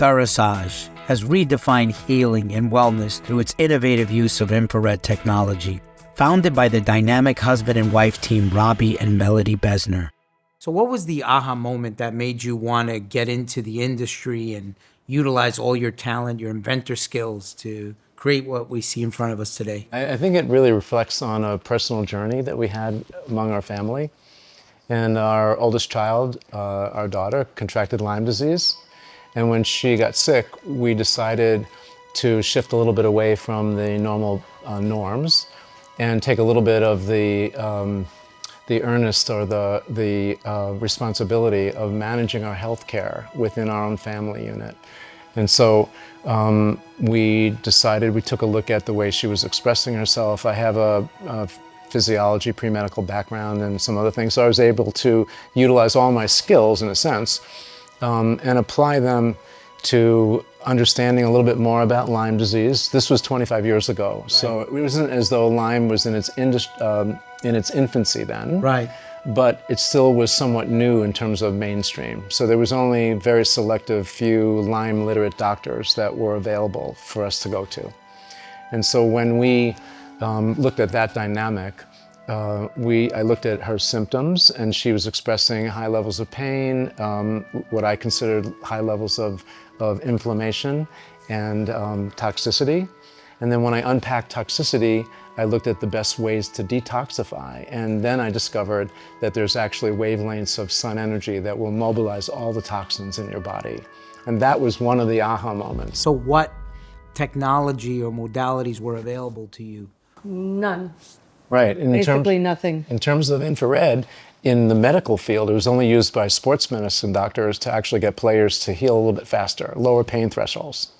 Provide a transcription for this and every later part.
Therasage has redefined healing and wellness through its innovative use of infrared technology. Founded by the dynamic husband and wife team Robbie and Melody Besner. So what was the aha moment that made you want to get into the industry and utilize all your talent, your inventor skills to create what we see in front of us today? I think it really reflects on a personal journey that we had among our family. And our oldest child, our daughter, contracted Lyme disease. And when she got sick, we decided to shift a little bit away from the normal norms and take a little bit of the earnest or the responsibility of managing our health care within our own family unit. And so we decided, we took a look at the way she was expressing herself. I have a physiology, pre-medical background and some other things, so I was able to utilize all my skills in a sense and apply them to understanding a little bit more about Lyme disease. This was 25 years ago, right. So it wasn't as though Lyme was in its infancy then. Right. But it still was somewhat new in terms of mainstream. So there was only very selective few Lyme literate doctors that were available for us to go to. And so when we looked at that dynamic, I looked at her symptoms, and she was expressing high levels of pain, what I considered high levels of inflammation and toxicity. And then when I unpacked toxicity, I looked at the best ways to detoxify. And then I discovered that there's actually wavelengths of sun energy that will mobilize all the toxins in your body. And that was one of the aha moments. So what technology or modalities were available to you? None. Right. Basically nothing. In terms of infrared, in the medical field, it was only used by sports medicine doctors to actually get players to heal a little bit faster, lower pain thresholds.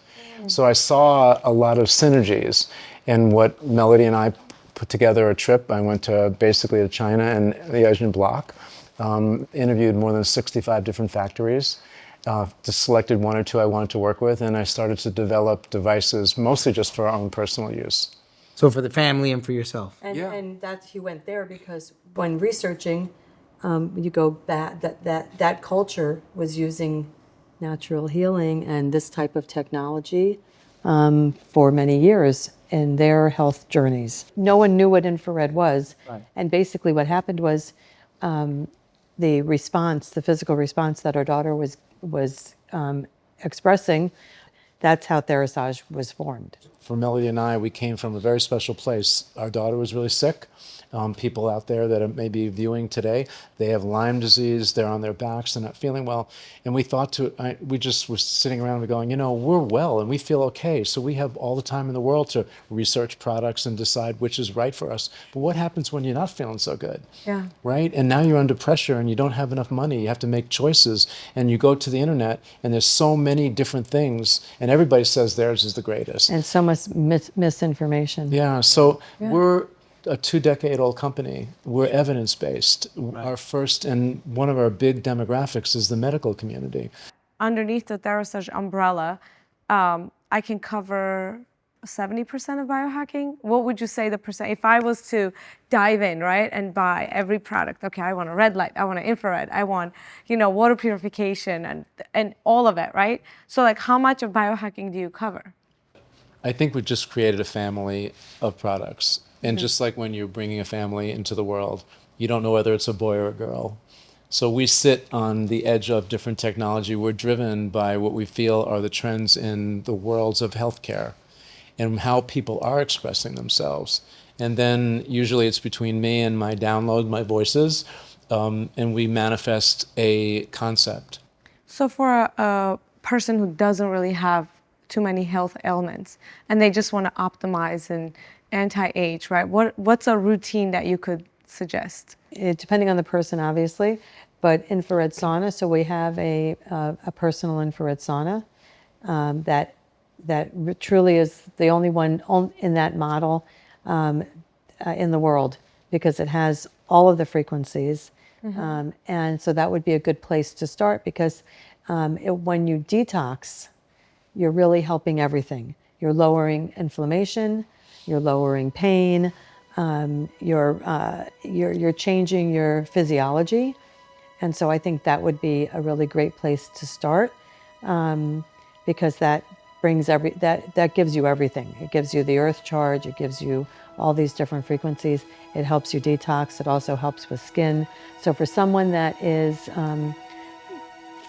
So I saw a lot of synergies. And what Melody and I put together a trip. I went basically to China and the Asian bloc, interviewed more than 65 different factories, just selected one or two I wanted to work with, and I started to develop devices, mostly just for our own personal use. So for the family and for yourself. And that's, you went there because when researching, you go back, that culture was using natural healing and this type of technology for many years in their health journeys. No one knew what infrared was. Right. And basically what happened was the response, the physical response that our daughter was expressing, that's how Therasage was formed. For Melody and I, we came from a very special place. Our daughter was really sick. People out there that are maybe viewing today, they have Lyme disease, they're on their backs, they're not feeling well. And we thought we just were sitting around and going, you know, we're well and we feel okay. So we have all the time in the world to research products and decide which is right for us. But what happens when you're not feeling so good? Yeah. Right? And now you're under pressure and you don't have enough money. You have to make choices. And you go to the internet and there's so many different things and everybody says theirs is the greatest. And so much misinformation. Yeah, so we're a 2-decade-old company. We're evidence-based. Right. Our first and one of our big demographics is the medical community. Underneath the Therasage umbrella, I can cover 70% of biohacking. What would you say the percent, if I was to dive in, right, and buy every product? Okay, I want a red light, I want an infrared, I want, water purification and all of it, right? So like how much of biohacking do you cover? I think we just created a family of products. And just like when you're bringing a family into the world, you don't know whether it's a boy or a girl. So we sit on the edge of different technology. We're driven by what we feel are the trends in the worlds of healthcare and how people are expressing themselves. And then usually it's between me and my download, my voices, and we manifest a concept. So for a person who doesn't really have too many health ailments and they just want to optimize and anti-age, right? What's a routine that you could suggest? Depending on the person, obviously, but infrared sauna. So we have a personal infrared sauna that truly is the only one in that model in the world because it has all of the frequencies. And so that would be a good place to start because when you detox, you're really helping everything. You're lowering inflammation, you're lowering pain, you're changing your physiology. And so I think that would be a really great place to start because that brings that gives you everything. It gives you the earth charge, it gives you all these different frequencies. It helps you detox, it also helps with skin. So for someone that is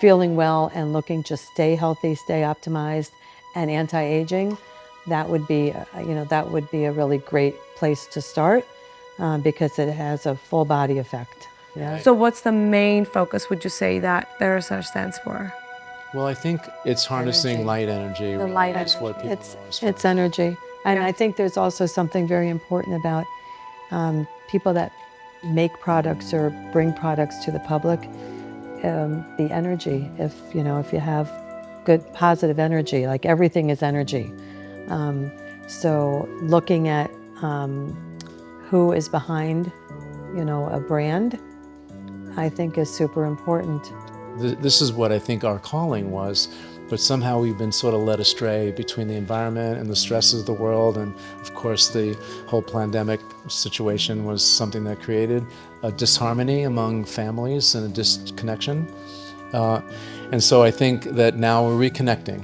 feeling well and looking to stay healthy, stay optimized, and anti-aging, that would be, that would be a really great place to start because it has a full body effect. Yeah. So what's the main focus, would you say, that Therasage stands for? Well, I think it's harnessing Energy. light energy. The light That's what energy. people know us for. It's energy. And I think there's also something very important about people that make products or bring products to the public. The energy. If you have good positive energy, like everything is energy. So looking at who is behind, a brand, I think is super important. This is what I think our calling was, but somehow we've been sort of led astray between the environment and the stresses of the world, and of course the whole pandemic situation was something that created a disharmony among families and a disconnection. And so I think that now we're reconnecting.